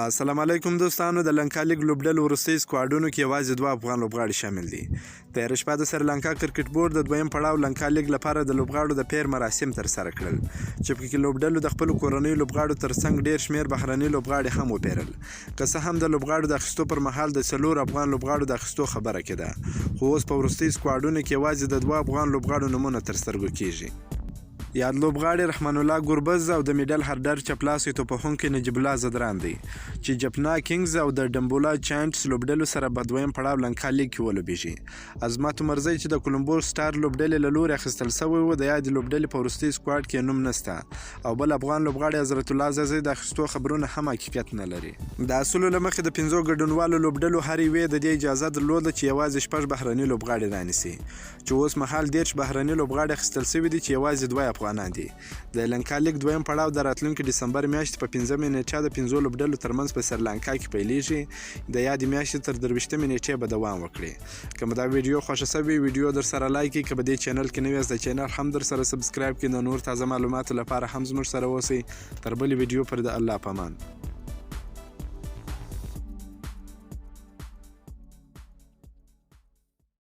السلام علیکم دوستانو. د لنکا لیګ لوبډلو وروستۍ سکواډونو کې یوازې دوه افغان لوبغاړي شامل دي. تېره شپه د سريلانکا کرکټ بورډ د دویم پړاو لنکا لیګ لپاره د لوبغاړو د پیر مراسم ترسره کړل چې پکې لوبډلو د خپلو کورنیو لوبغاړو ترڅنګ ډېر شمېر بهرني لوبغاړي هم وپیرل. که څه هم د لوبغاړو د اخیستو پر مهال د 4 افغان لوبغاړو د اخیستو خبره کېده، خو اوس په وروستۍ سکواډونو کې یوازې د دوه افغان لوبغاړو نومونه تر سترګو کېږي. یاد لوبغاړي رحمان الله ګوربز او د میډل هارډر چپلاسي توپوهونکی نجیب الله زدران دی چې جپنا کینګز او د ډمبولا چانټس لوبډلو سره په دویم پړاو لنکا لیګ کې ولوبیږي. عظمت عمرزی چې د کولمبو سټار لوبډلې له لوري اخیستل سوی و، د یادې لوبډلې په وروستي سکواډ کې نوم نسته او بل افغان لوبغاړی حضرت الله زازی د اخیستو خبرونه هم حقیقت نه لري. د اصولو له مخې د 5 ګډونوالو لوبډلو هر یوې د دې اجازه درلوده چې یوازې 6 بهرني لوبغاړي رانیسي، چې اوس مهال 13 بهرني لوبغاړي اخیستل سوي دي چې یوازې 2 افغانان دي. د لنکا لیګ دویم پړاو د راتلونکي ډسمبر میاشتې په 15 نیټه د 5 لوبډلو ترمنځ په سريلانکا کې پیلیږي. د یادې میاشتې تر 23 نیټې به دوام وکړي. که مو دا ویډیو خوښه سوي، ویډیو در سره لایک کړئ. که په دې چینل کې نوی یاست، د چینل هم در سره سبسکرایب کړئ. د نور تازه معلوماتو لپاره هم زموږ سره اوسئ. تر بلې ویډیو پر د الله پامان.